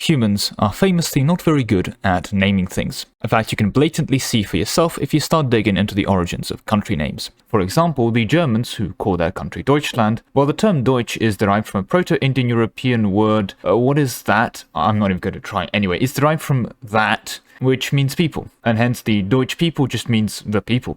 Humans are famously not very good at naming things. In fact, you can blatantly see for yourself if you start digging into the origins of country names. For example, the Germans, who call their country Deutschland, well, the term Deutsch is derived from a Proto-Indo European word. What is that? I'm not even going to try. Anyway, it's derived from that, which means people, and hence the Deutsch people just means the people.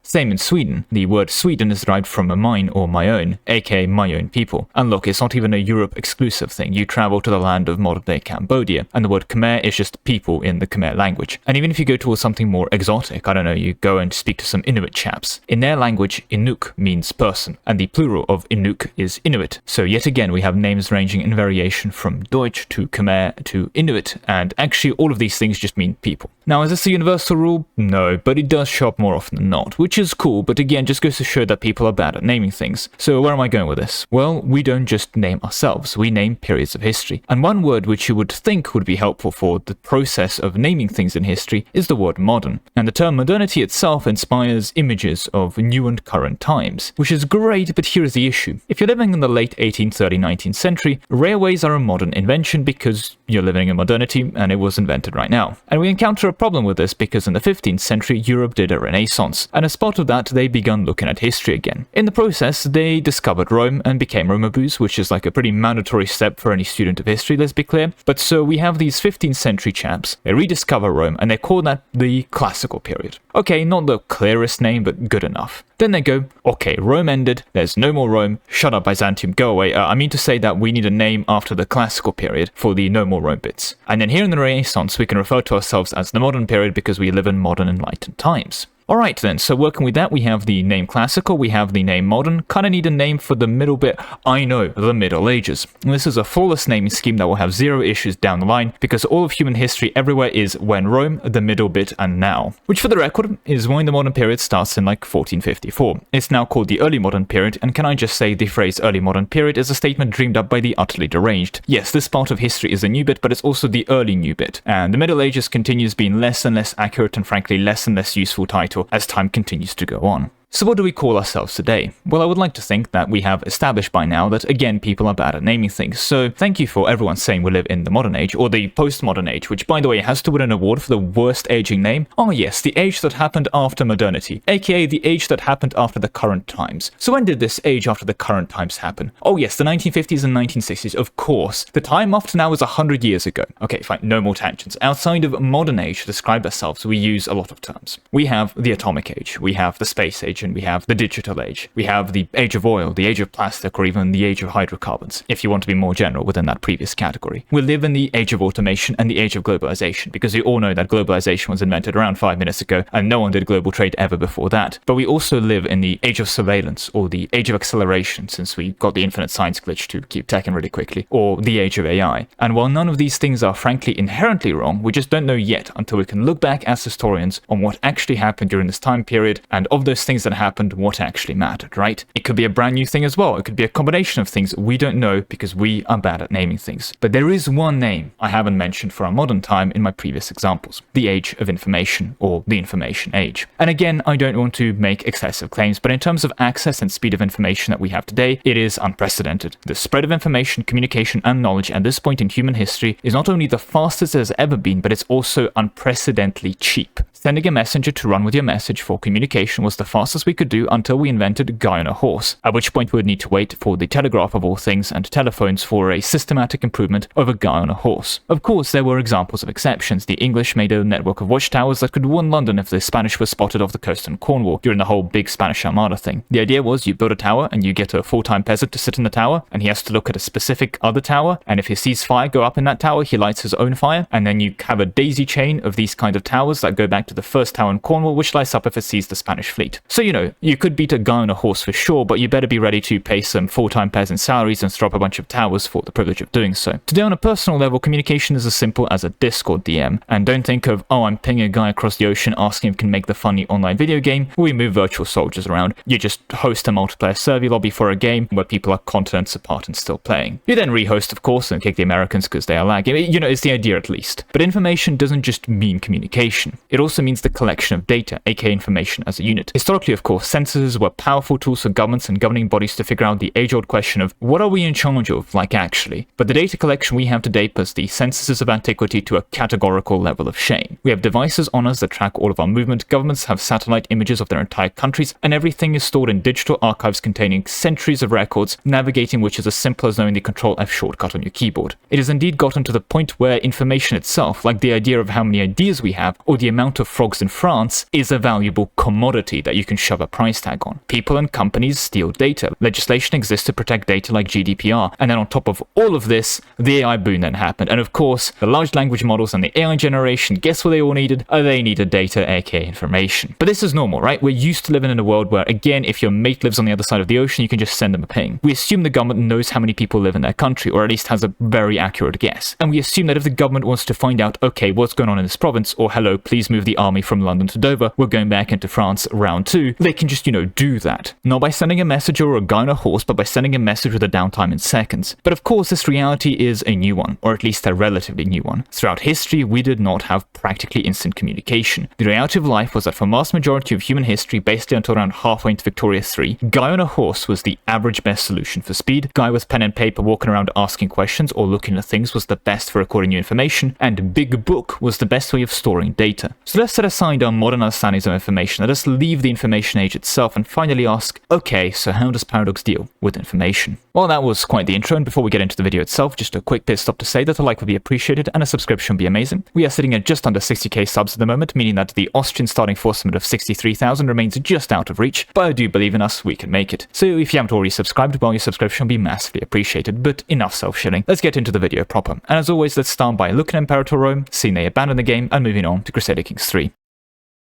Same in Sweden. The word Sweden is derived from a mine or my own, aka my own people. And look, it's not even a Europe exclusive thing. You travel to the land of modern day Cambodia, and the word Khmer is just people in the Khmer language. And even if you go towards something more exotic, I don't know, you go and speak to some Inuit chaps. In their language, Inuk means person, and the plural of Inuk is Inuit. So yet again, we have names ranging in variation from Deutsch to Khmer to Inuit, and actually all of these things just mean people. Now, is this a universal rule? No, but it does show up more often than not, which is cool, but again, just goes to show that people are bad at naming things. So where am I going with this? Well, we don't just name ourselves, we name periods of history. And one word which you would think would be helpful for the process of naming things in history is the word modern. And the term modernity itself inspires images of new and current times, which is great, but here's the issue. If you're living in the late 18th, early 19th century, railways are a modern invention because you're living in modernity and it was invented right now. And we encounter a problem with this because in the 15th century, Europe did a renaissance, and as part of that, they began looking at history again. In the process, they discovered Rome and became Romaboos, which is like a pretty mandatory step for any student of history, let's be clear. But so we have these 15th century chaps, they rediscover Rome, and they call that the classical period. Okay, not the clearest name, but good enough. Then they go, okay, Rome ended, there's no more Rome, shut up Byzantium, go away. I mean to say that we need a name after the classical period for the no more Rome bits. And then here in the Renaissance, we can refer to ourselves as the modern period because we live in modern enlightened times. Alright then, so working with that, we have the name classical, we have the name modern, kinda need a name for the middle bit. I know, the Middle Ages. And this is a flawless naming scheme that will have zero issues down the line, because all of human history everywhere is when Rome, the middle bit, and now. Which for the record, is when the modern period starts in like 1454. It's now called the early modern period, and can I just say the phrase early modern period is a statement dreamed up by the utterly deranged. Yes, this part of history is a new bit, but it's also the early new bit. And the Middle Ages continues being less and less accurate and frankly less and less useful title as time continues to go on. So what do we call ourselves today? Well, I would like to think that we have established by now that, again, people are bad at naming things. So thank you for everyone saying we live in the modern age, or the postmodern age, which, by the way, has to win an award for the worst aging name. Oh yes, the age that happened after modernity, aka the age that happened after the current times. So when did this age after the current times happen? Oh yes, the 1950s and 1960s, of course. The time after now is 100 years ago. Okay, fine, no more tangents. Outside of modern age to describe ourselves, we use a lot of terms. We have the atomic age, we have the space age, and we have the digital age. We have the age of oil, the age of plastic, or even the age of hydrocarbons, if you want to be more general within that previous category. We live in the age of automation and the age of globalization, because we all know that globalization was invented around 5 minutes ago, and no one did global trade ever before that. But we also live in the age of surveillance, or the age of acceleration, since we got the infinite science glitch to keep teching really quickly, or the age of AI. And while none of these things are frankly inherently wrong, we just don't know yet until we can look back as historians on what actually happened during this time period, and of those things that happened, what actually mattered, right? It could be a brand new thing as well. It could be a combination of things we don't know because we are bad at naming things. But there is one name I haven't mentioned for our modern time in my previous examples: the age of information, or the information age. And again, I don't want to make excessive claims, but in terms of access and speed of information that we have today, it is unprecedented. The spread of information, communication, and knowledge at this point in human history is not only the fastest it has ever been, but it's also unprecedentedly cheap. Sending a messenger to run with your message for communication was the fastest we could do until we invented a guy on a horse, at which point we would need to wait for the telegraph of all things and telephones for a systematic improvement of a guy on a horse. Of course, there were examples of exceptions. The English made a network of watchtowers that could warn London if the Spanish were spotted off the coast in Cornwall during the whole big Spanish Armada thing. The idea was you build a tower and you get a full-time peasant to sit in the tower, and he has to look at a specific other tower, and if he sees fire go up in that tower, he lights his own fire, and then you have a daisy chain of these kind of towers that go back to the first tower in Cornwall, which lights up if it sees the Spanish fleet. So, you know, you could beat a guy on a horse for sure, but you better be ready to pay some full-time peasant salaries and drop a bunch of towers for the privilege of doing so. Today, on a personal level, communication is as simple as a Discord DM, and don't think of, oh, I'm pinging a guy across the ocean asking if he can make the funny online video game where we move virtual soldiers around. You just host a multiplayer server lobby for a game where people are continents apart and still playing. You then rehost, of course, and kick the Americans because they are lagging. You know, it's the idea at least. But information doesn't just mean communication. It also means the collection of data, aka information as a unit. Historically, Historically, of course, censuses were powerful tools for governments and governing bodies to figure out the age-old question of what are we in charge of, like actually. But the data collection we have today puts the censuses of antiquity to a categorical level of shame. We have devices on us that track all of our movement, governments have satellite images of their entire countries, and everything is stored in digital archives containing centuries of records, navigating which is as simple as knowing the Control-F shortcut on your keyboard. It has indeed gotten to the point where information itself, like the idea of how many ideas we have, or the amount of frogs in France, is a valuable commodity that you can shove a price tag on. People and companies steal data. Legislation exists to protect data like GDPR. And then on top of all of this, the AI boom then happened. And of course, the large language models and the AI generation, guess what they all needed? They needed data, aka information. But this is normal, right? We're used to living in a world where, again, if your mate lives on the other side of the ocean, you can just send them a ping. We assume the government knows how many people live in their country, or at least has a very accurate guess. And we assume that if the government wants to find out, okay, what's going on in this province, or hello, please move the army from London to Dover, we're going back into France round 2, they can just, do that. Not by sending a message or a guy on a horse, but by sending a message with a downtime in seconds. But of course, this reality is a new one, or at least a relatively new one. Throughout history, we did not have practically instant communication. The reality of life was that for vast majority of human history, basically until around halfway into Victoria 3, guy on a horse was the average best solution for speed, guy with pen and paper walking around asking questions or looking at things was the best for recording new information, and big book was the best way of storing data. So let's set aside our modern understandings of information, let us leave the information age itself and finally ask, okay, so how does Paradox deal with information? Well, that was quite the intro, and before we get into the video itself, just a quick pit stop to say that a like would be appreciated and a subscription would be amazing. We are sitting at just under 60k subs at the moment, meaning that the Austrian starting force limit of 63,000 remains just out of reach, but I do believe in us, we can make it. So if you haven't already subscribed, well, your subscription will be massively appreciated, but enough self-shilling. Let's get into the video proper. And as always, let's start by looking at Imperator Rome, seeing they abandon the game, and moving on to Crusader Kings 3.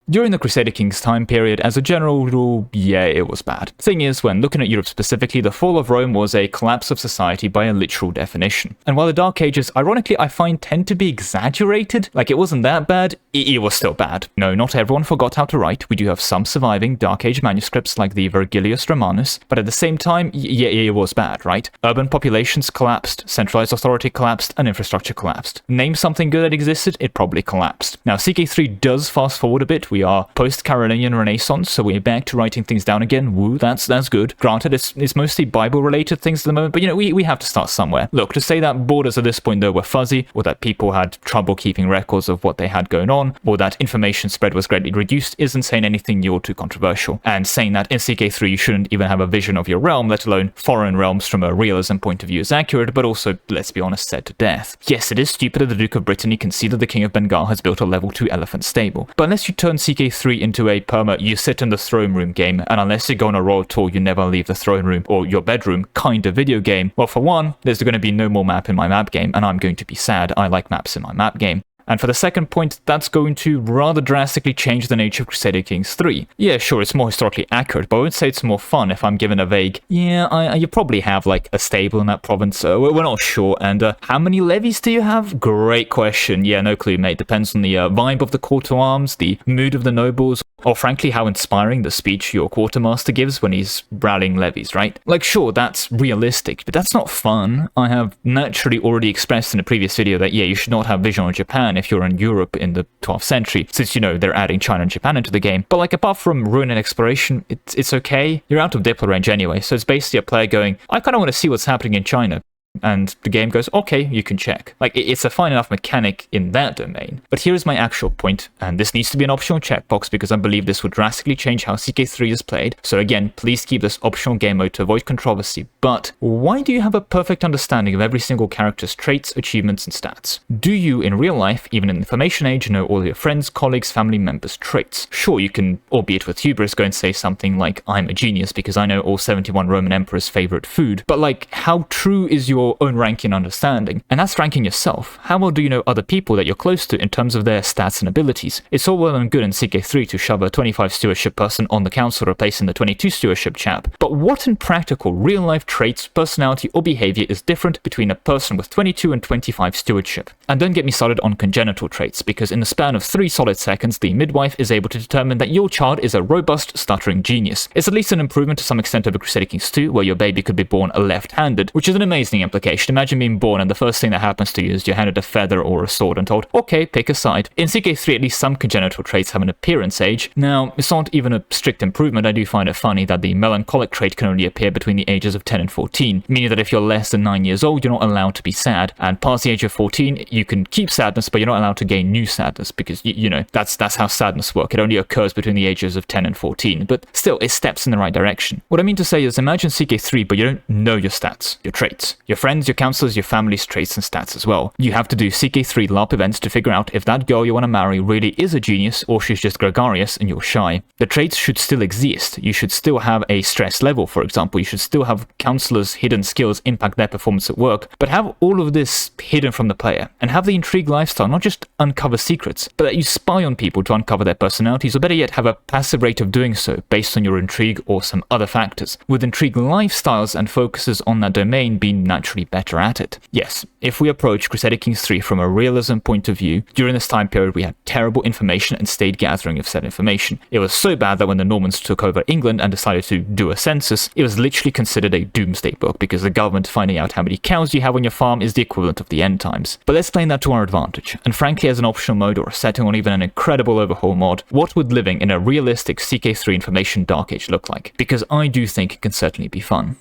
During the Crusader Kings time period, as a general rule, yeah, it was bad. Thing is, when looking at Europe specifically, the fall of Rome was a collapse of society by a literal definition. And while the Dark Ages, ironically, I find tend to be exaggerated, like it wasn't that bad, it was still bad. No, not everyone forgot how to write. We do have some surviving Dark Age manuscripts like the Vergilius Romanus, but at the same time, yeah, it was bad, right? Urban populations collapsed, centralized authority collapsed, and infrastructure collapsed. Name something good that existed, it probably collapsed. Now, CK3 does fast forward a bit. We are post-Carolingian Renaissance, so we're back to writing things down again. Woo, that's good. Granted, it's mostly Bible-related things at the moment, but we have to start somewhere. Look, to say that borders at this point, though, were fuzzy, or that people had trouble keeping records of what they had going on, or that information spread was greatly reduced, isn't saying anything new or too controversial. And saying that in CK3 you shouldn't even have a vision of your realm, let alone foreign realms from a realism point of view is accurate, but also, let's be honest, said to death. Yes, it is stupid that the Duke of Brittany can see that the King of Bengal has built a level 2 elephant stable, but unless you turn CK3 into a perma you sit in the throne room game, and unless you go on a royal tour you never leave the throne room or your bedroom kind of video game, well, for one, there's going to be no more map in my map game, and I'm going to be sad. I like maps in my map game. And for the second point, that's going to rather drastically change the nature of Crusader Kings 3. Yeah, sure, it's more historically accurate, but I would say it's more fun if I'm given a vague, yeah, you probably have like a stable in that province, we're not sure, and how many levies do you have? Great question. Yeah, no clue, mate. Depends on the vibe of the court to arms, the mood of the nobles, or frankly how inspiring the speech your quartermaster gives when he's rallying levies, right? Like, sure, that's realistic, but that's not fun. I have naturally already expressed in a previous video that, yeah, you should not have vision on Japan if you're in Europe in the 12th century, since, they're adding China and Japan into the game. But, like, apart from ruin and exploration, it's okay. You're out of diplo range anyway, so it's basically a player going, I kind of want to see what's happening in China. And the game goes, okay, you can check. Like, it's a fine enough mechanic in that domain. But here is my actual point, and this needs to be an optional checkbox because I believe this would drastically change how CK3 is played. So again, please keep this optional game mode to avoid controversy. But why do you have a perfect understanding of every single character's traits, achievements, and stats? Do you, in real life, even in the information age, know all your friends, colleagues, family members' traits? Sure, you can, albeit with hubris, go and say something like, I'm a genius because I know all 71 Roman emperors' favorite food. But like, how true is your own ranking understanding? And that's ranking yourself. How well do you know other people that you're close to in terms of their stats and abilities? It's all well and good in CK3 to shove a 25 stewardship person on the council replacing the 22 stewardship chap, but what in practical real-life traits, personality, or behavior is different between a person with 22 and 25 stewardship? And don't get me started on congenital traits, because in the span of 3 solid seconds, the midwife is able to determine that your child is a robust, stuttering genius. It's at least an improvement to some extent over Crusader Kings 2, where your baby could be born left-handed, which is an amazing implication application. Imagine being born and the first thing that happens to you is you're handed a feather or a sword and told, okay, pick a side. In CK3, at least some congenital traits have an appearance age. Now, it's not even a strict improvement. I do find it funny that the melancholic trait can only appear between the ages of 10 and 14, meaning that if you're less than 9 years old, you're not allowed to be sad, and past the age of 14, you can keep sadness, but you're not allowed to gain new sadness, because, you know, that's how sadness works. It only occurs between the ages of 10 and 14, but still, it steps in the right direction. What I mean to say is, imagine CK3, but you don't know your stats, your traits, your friends, your counselors, your family's traits and stats as well. You have to do CK3 LARP events to figure out if that girl you want to marry really is a genius, or she's just gregarious and you're shy. The traits should still exist. You should still have a stress level, for example. You should still have counselors' hidden skills impact their performance at work, but have all of this hidden from the player, and have the intrigue lifestyle not just uncover secrets, but that you spy on people to uncover their personalities, or better yet, have a passive rate of doing so based on your intrigue or some other factors, with intrigue lifestyles and focuses on that domain being naturally better at it. Yes, if we approach Crusader Kings 3 from a realism point of view, during this time period we had terrible information and stayed gathering of said information. It was so bad that when the Normans took over England and decided to do a census, it was literally considered a doomsday book, because the government finding out how many cows you have on your farm is the equivalent of the end times. But let's play that to our advantage, and frankly, as an optional mode or a setting or even an incredible overhaul mod, what would living in a realistic CK3 information dark age look like? Because I do think it can certainly be fun.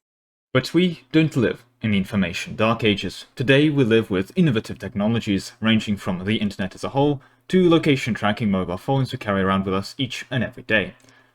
But we don't live in the information dark ages. Today we live with innovative technologies ranging from the internet as a whole to location tracking mobile phones we carry around with us each and every day.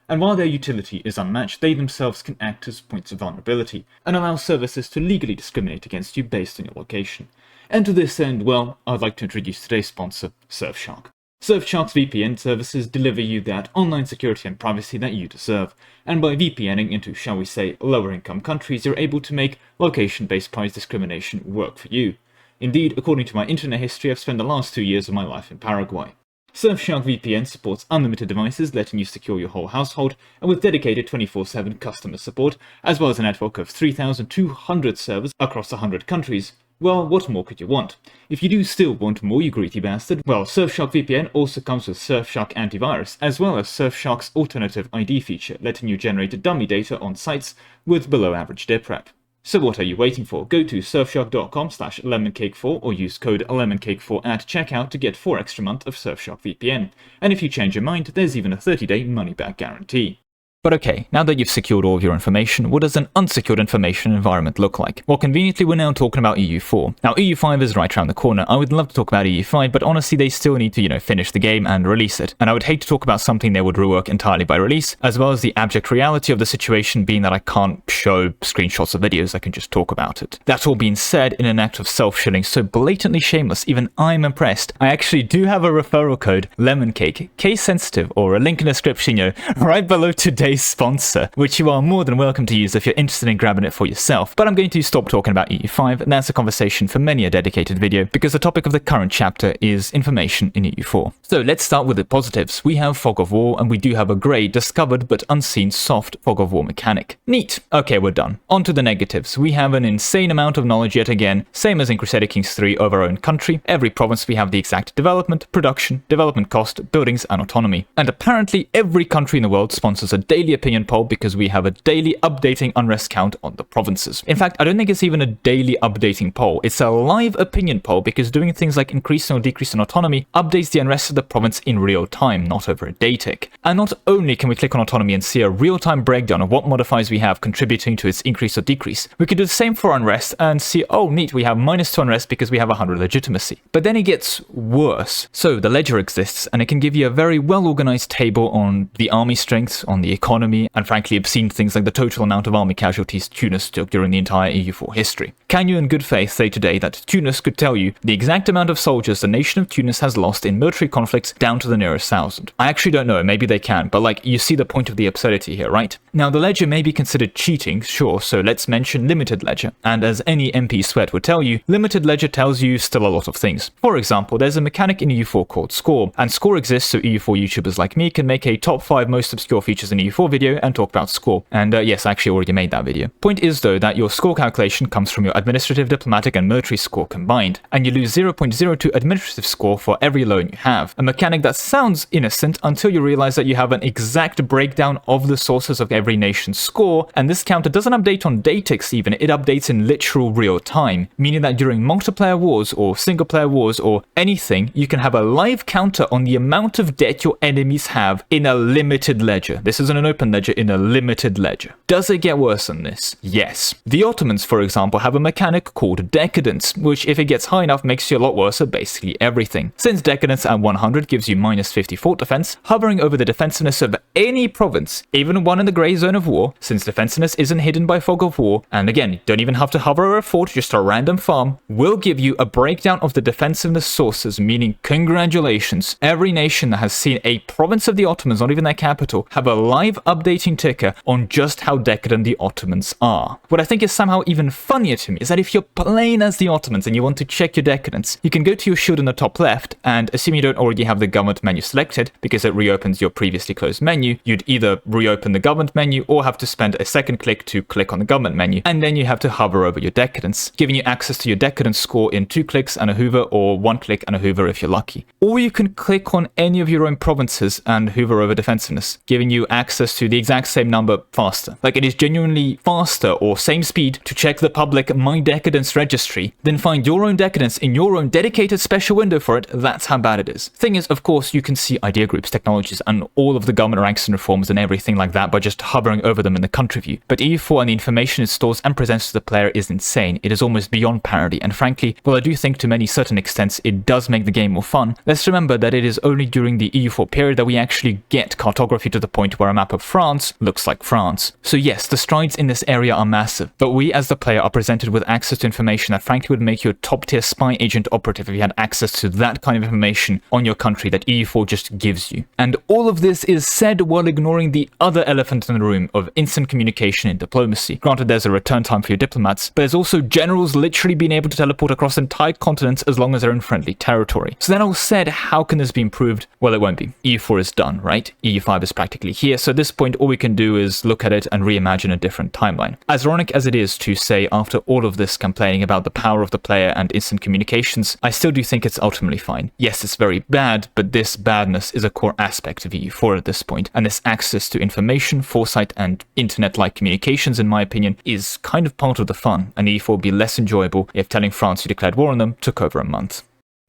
And while their utility is unmatched, they themselves can act as points of vulnerability and allow services to legally discriminate against you based on your location. And to this end, well, I'd like to introduce today's sponsor, Surfshark. Surfshark's VPN services deliver you that online security and privacy that you deserve, and by VPNing into, shall we say, lower income countries, you're able to make location-based price discrimination work for you. Indeed, according to my internet history, I've spent the last 2 years of my life in Paraguay. Surfshark VPN supports unlimited devices, letting you secure your whole household, and with dedicated 24/7 customer support, as well as a network of 3,200 servers across 100 countries. Well, what more could you want? If you do still want more, you greedy bastard, well, Surfshark VPN also comes with Surfshark Antivirus, as well as Surfshark's alternative ID feature, letting you generate dummy data on sites with below average diprep. So what are you waiting for? Go to surfshark.com/lemoncake4 or use code lemoncake4 at checkout to get 4 extra months of Surfshark VPN. And if you change your mind, there's even a 30-day money-back guarantee. But okay, now that you've secured all of your information, what does an unsecured information environment look like? Well, conveniently, we're now talking about EU4. Now, EU5 is right around the corner. I would love to talk about EU5, but honestly, they still need to, finish the game and release it. And I would hate to talk about something they would rework entirely by release, as well as the abject reality of the situation being that I can't show screenshots of videos, I can just talk about it. That all being said, in an act of self-shilling so blatantly shameless, even I'm impressed. I actually do have a referral code, Lemon Cake, case sensitive, or a link in the description, right below today's sponsor, which you are more than welcome to use if you're interested in grabbing it for yourself. But I'm going to stop talking about EU5, and that's a conversation for many a dedicated video, because the topic of the current chapter is information in EU4. So let's start with the positives. We have Fog of War, and we do have a grey, discovered but unseen soft Fog of War mechanic. Neat. Okay, we're done. On to the negatives. We have an insane amount of knowledge yet again, same as in Crusader Kings 3 over our own country. Every province we have the exact development, production, development cost, buildings, and autonomy. And apparently every country in the world sponsors a daily opinion poll because we have a daily updating unrest count on the provinces. In fact, I don't think it's even a daily updating poll. It's a live opinion poll because doing things like increasing or decreasing autonomy updates the unrest of the province in real time, not over a day tick. And not only can we click on autonomy and see a real-time breakdown of what modifiers we have contributing to its increase or decrease, we could do the same for unrest and see, oh neat, we have -2 unrest because we have 100 legitimacy. But then it gets worse. So the ledger exists, and it can give you a very well-organized table on the army strengths, on the economy, and frankly obscene things like the total amount of army casualties Tunis took during the entire EU4 history. Can you in good faith say today that Tunis could tell you the exact amount of soldiers the nation of Tunis has lost in military conflicts down to the nearest 1,000? I actually don't know, maybe they can, but you see the point of the absurdity here, right? Now the ledger may be considered cheating, sure, so let's mention limited ledger. And as any MP sweat would tell you, limited ledger tells you still a lot of things. For example, there's a mechanic in EU4 called Score, and Score exists so EU4 YouTubers like me can make a top 5 most obscure features in EU4 EU4 video and talk about score. And yes, I actually already made that video. Point is though that your score calculation comes from your administrative, diplomatic and military score combined, and you lose 0.02 administrative score for every loan you have. A mechanic that sounds innocent until you realize that you have an exact breakdown of the sources of every nation's score, and this counter doesn't update on day ticks even, it updates in literal real time, meaning that during multiplayer wars or single player wars or anything, you can have a live counter on the amount of debt your enemies have in a limited ledger. This isn't an open ledger, in a limited ledger. Does it get worse than this? Yes. The Ottomans, for example, have a mechanic called Decadence, which if it gets high enough makes you a lot worse at basically everything. Since Decadence at 100 gives you minus 50 fort defense, hovering over the defensiveness of any province, even one in the grey zone of war, since defensiveness isn't hidden by fog of war, and again, you don't even have to hover over a fort, just a random farm, will give you a breakdown of the defensiveness sources, meaning congratulations, every nation that has seen a province of the Ottomans, not even their capital, have a live updating ticker on just how decadent the Ottomans are. What I think is somehow even funnier to me is that if you're playing as the Ottomans and you want to check your decadence, you can go to your shield in the top left, and assume you don't already have the government menu selected, because it reopens your previously closed menu, you'd either reopen the government menu or have to spend a second click to click on the government menu, and then you have to hover over your decadence, giving you access to your decadence score in 2 clicks and a hoover, or 1 click and a hoover if you're lucky. Or you can click on any of your own provinces and hoover over defensiveness, giving you access to the exact same number faster. Like, it is genuinely faster or same speed to check the public My Decadence registry than find your own decadence in your own dedicated special window for it. That's how bad it is. Thing is, of course, you can see idea groups, technologies, and all of the government ranks and reforms and everything like that by just hovering over them in the country view. But EU4 and the information it stores and presents to the player is insane. It is almost beyond parody, and frankly, while I do think to many certain extents it does make the game more fun, let's remember that it is only during the EU4 period that we actually get cartography to the point where a map of France looks like France. So yes, the strides in this area are massive, but we as the player are presented with access to information that frankly would make you a top tier spy agent operative if you had access to that kind of information on your country that EU4 just gives you. And all of this is said while ignoring the other elephant in the room of instant communication and diplomacy. Granted, there's a return time for your diplomats, but there's also generals literally being able to teleport across entire continents as long as they're in friendly territory. So that all said, how can this be improved? Well, it won't be. EU4 is done, right? EU5 is practically here, so at this point all we can do is look at it and reimagine a different timeline. As ironic as it is to say after all of this complaining about the power of the player and instant communications, I still do think it's ultimately fine. Yes, it's very bad, but this badness is a core aspect of EU4 at this point, and this access to information, foresight, and internet-like communications, in my opinion, is kind of part of the fun, and EU4 would be less enjoyable if telling France you declared war on them took over a month.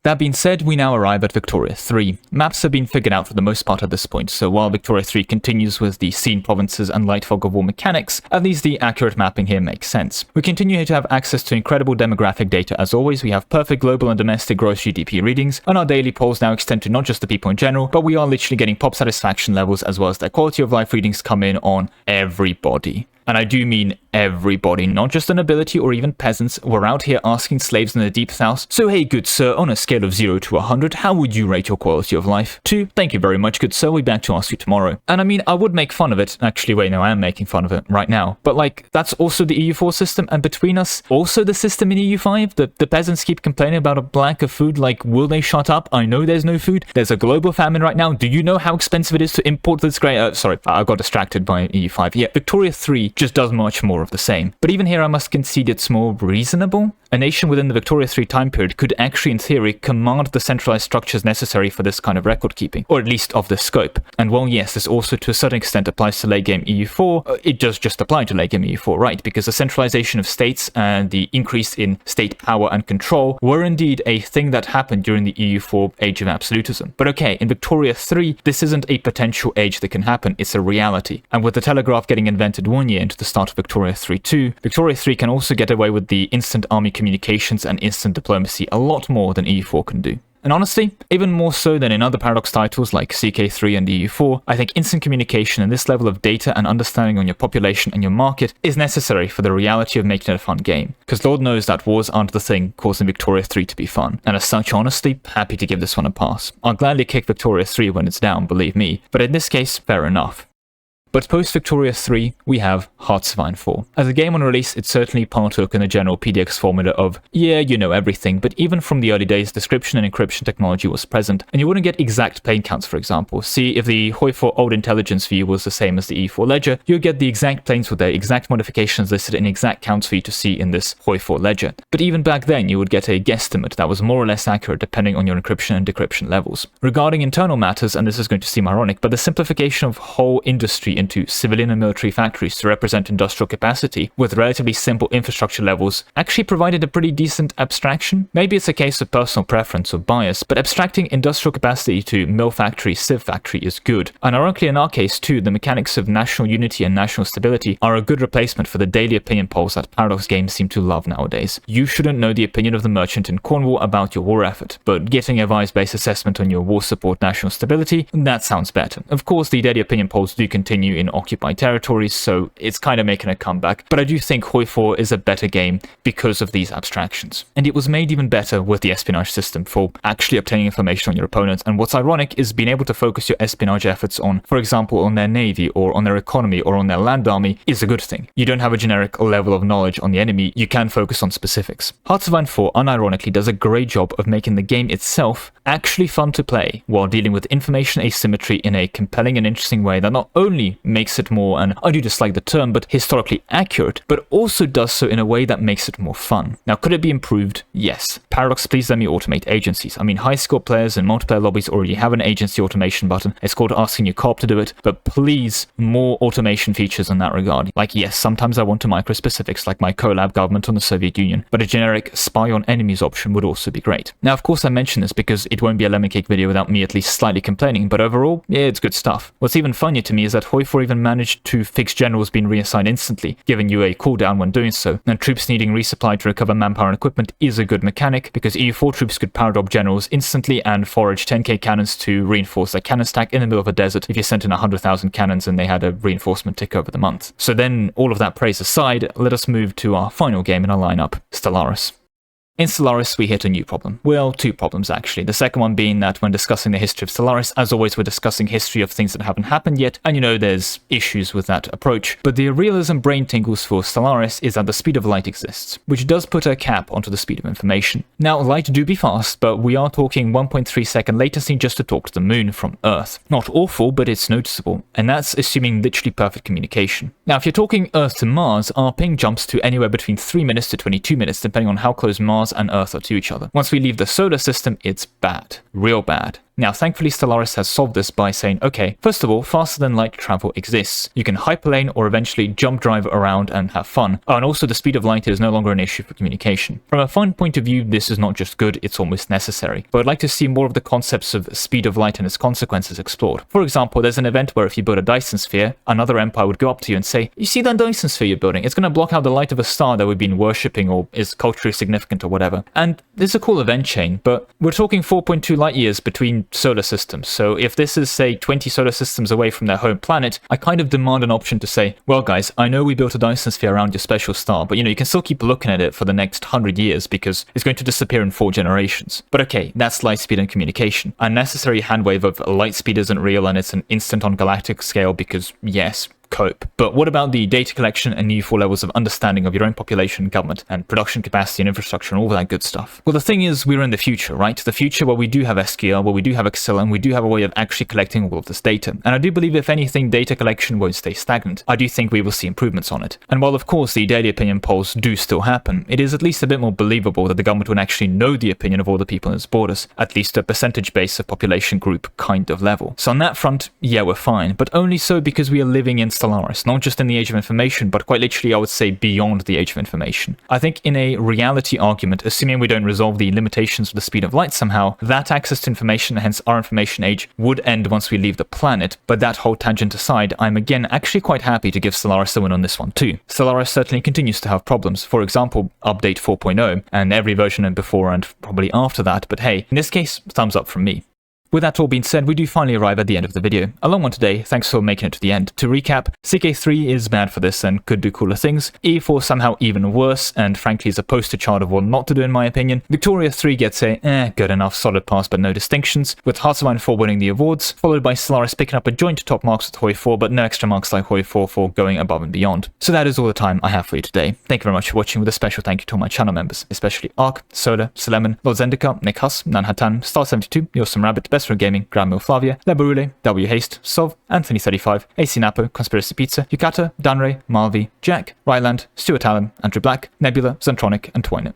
That being said, we now arrive at Victoria 3. Maps have been figured out for the most part at this point, so while Victoria 3 continues with the scene provinces and light fog of war mechanics, at least the accurate mapping here makes sense. We continue to have access to incredible demographic data as always, we have perfect global and domestic gross GDP readings, and our daily polls now extend to not just the people in general, but we are literally getting pop satisfaction levels as well as their quality of life readings come in on everybody. And I do mean everybody, not just the nobility or even peasants. We're out here asking slaves in the deep south, so hey good sir, on a scale of 0 to 100, how would you rate your quality of life? 2, thank you very much good sir, we'll be back to ask you tomorrow. And I mean, I would make fun of it, actually wait no, I am making fun of it right now, but like, that's also the EU4 system, and between us, also the system in EU5, the peasants keep complaining about a lack of food, like will they shut up? I know there's no food, there's a global famine right now, do you know how expensive it is to import this great, sorry, I got distracted by EU5, yeah, Victoria 3 just does much more of the same. But even here I must concede it's more reasonable. A nation within the Victoria 3 time period could actually in theory command the centralized structures necessary for this kind of record keeping, or at least of this scope. And while yes, this also to a certain extent applies to late game EU4, it does just apply to late game EU4, right? Because the centralization of states and the increase in state power and control were indeed a thing that happened during the EU4 age of absolutism. But okay, in Victoria 3, this isn't a potential age that can happen, it's a reality. And with the telegraph getting invented 1 year into the start of Victoria 3 too, Victoria 3 can also get away with the instant army communications and instant diplomacy a lot more than EU4 can do. And honestly, even more so than in other Paradox titles like CK3 and EU4, I think instant communication and this level of data and understanding on your population and your market is necessary for the reality of making it a fun game. Because Lord knows that wars aren't the thing causing Victoria 3 to be fun. And as such, honestly, happy to give this one a pass. I'll gladly kick Victoria 3 when it's down, believe me, but in this case, fair enough. But post-Victoria 3, we have Hearts of Iron 4. As a game on release, it certainly partook in the general PDX formula of, yeah, you know everything, but even from the early days, description and encryption technology was present, and you wouldn't get exact plane counts, for example. See, if the Hoi4 old intelligence view was the same as the E4 ledger, you'd get the exact planes with their exact modifications listed in exact counts for you to see in this Hoi4 ledger. But even back then, you would get a guesstimate that was more or less accurate depending on your encryption and decryption levels. Regarding internal matters, and this is going to seem ironic, but the simplification of whole industry into civilian and military factories to represent industrial capacity with relatively simple infrastructure levels actually provided a pretty decent abstraction. Maybe it's a case of personal preference or bias, but abstracting industrial capacity to mill factory, civ factory is good. And ironically in our case too, the mechanics of national unity and national stability are a good replacement for the daily opinion polls that Paradox games seem to love nowadays. You shouldn't know the opinion of the merchant in Cornwall about your war effort, but getting a vice-based assessment on your war support national stability, that sounds better. Of course, the daily opinion polls do continue in occupied territories, so it's kind of making a comeback, but I do think Hoi4 is a better game because of these abstractions. And it was made even better with the espionage system for actually obtaining information on your opponents, and what's ironic is being able to focus your espionage efforts on, for example, on their navy or on their economy or on their land army is a good thing. You don't have a generic level of knowledge on the enemy, you can focus on specifics. Hearts of Iron 4 unironically does a great job of making the game itself actually fun to play, while dealing with information asymmetry in a compelling and interesting way that not only makes it more, and I do dislike the term, but historically accurate, but also does so in a way that makes it more fun. Now, could it be improved? Yes. Paradox, please let me automate agencies. I mean, high-score players in multiplayer lobbies already have an agency automation button. It's called asking your co-op to do it, but please, more automation features in that regard. Like, yes, sometimes I want to micro-specifics, like my collab government on the Soviet Union, but a generic spy on enemies option would also be great. Now, of course, I mention this because it won't be a Lemon Cake video without me at least slightly complaining, but overall, yeah, it's good stuff. What's even funnier to me is that Hoi4 even managed to fix generals being reassigned instantly, giving you a cooldown when doing so, and troops needing resupply to recover manpower and equipment is a good mechanic, because EU4 troops could power drop generals instantly and forage 10k cannons to reinforce their cannon stack in the middle of a desert if you sent in 100,000 cannons and they had a reinforcement tick over the month. So then, all of that praise aside, let us move to our final game in our lineup, Stellaris. In Stellaris, we hit a new problem. Well, two problems actually. The second one being that when discussing the history of Stellaris, as always, we're discussing history of things that haven't happened yet, and you know there's issues with that approach. But the realism brain tingles for Stellaris is that the speed of light exists, which does put a cap onto the speed of information. Now, light do be fast, but we are talking 1.3 second latency just to talk to the moon from Earth. Not awful, but it's noticeable, and that's assuming literally perfect communication. Now, if you're talking Earth to Mars, our ping jumps to anywhere between 3 minutes to 22 minutes, depending on how close Mars and Earth are to each other. Once we leave the solar system, it's bad. Real bad. Now, thankfully, Stellaris has solved this by saying, okay, first of all, faster than light travel exists. You can hyperlane or eventually jump drive around and have fun. Oh, and also the speed of light is no longer an issue for communication. From a fun point of view, this is not just good, it's almost necessary. But I'd like to see more of the concepts of speed of light and its consequences explored. For example, there's an event where if you build a Dyson sphere, another empire would go up to you and say, you see that Dyson sphere you're building? It's going to block out the light of a star that we've been worshipping or is culturally significant or whatever. And this is a cool event chain, but we're talking 4.2 light years between solar systems. So if this is, say, 20 solar systems away from their home planet, I kind of demand an option to say, well guys, I know we built a Dyson sphere around your special star, but you can still keep looking at it for the next 100 years because it's going to disappear in 4 generations. But okay, that's light speed and communication. Unnecessary handwave of light speed isn't real and it's an instant on galactic scale because, yes, cope. But what about the data collection and new 4 levels of understanding of your own population, government, and production capacity and infrastructure and all that good stuff? Well, the thing is, we're in the future, right? The future where we do have SQL, where we do have Excel, and we do have a way of actually collecting all of this data. And I do believe, if anything, data collection won't stay stagnant. I do think we will see improvements on it. And while, of course, the daily opinion polls do still happen, it is at least a bit more believable that the government would actually know the opinion of all the people in its borders, at least a percentage base of population group kind of level. So on that front, yeah, we're fine, but only so because we are living in Stellaris, not just in the age of information, but quite literally, I would say, beyond the age of information. I think in a reality argument, assuming we don't resolve the limitations of the speed of light somehow, that access to information, hence our information age, would end once we leave the planet. But that whole tangent aside, I'm again actually quite happy to give Stellaris the win on this one too. Stellaris certainly continues to have problems. For example, update 4.0, and every version and before and probably after that, but hey, in this case, thumbs up from me. with that all being said, we do finally arrive at the end of the video. A long one today, thanks for making it to the end. To recap, CK3 is bad for this and could do cooler things. E4 somehow even worse, and frankly is a poster child of what not to do in my opinion. Victoria 3 gets a good enough solid pass but no distinctions, with Hearts of Iron 4 winning the awards, followed by Stellaris picking up a joint top marks with Hoi4, but no extra marks like Hoi4 for going above and beyond. So that is all the time I have for you today. Thank you very much for watching, with a special thank you to all my channel members, especially Ark, Soda, Lemon, Lord Zendika, Nick Huss, Nanhatan, Star72, Yossam Rabbit, Best for Gaming, Grandmill Flavia, Lebarule, W Haste, Sov, Anthony35, AC Napo, Conspiracy Pizza, Yukata, Danray, Malvi, Jack, Ryland, Stuart Allen, Andrew Black, Nebula, Zentronic, and Twynet.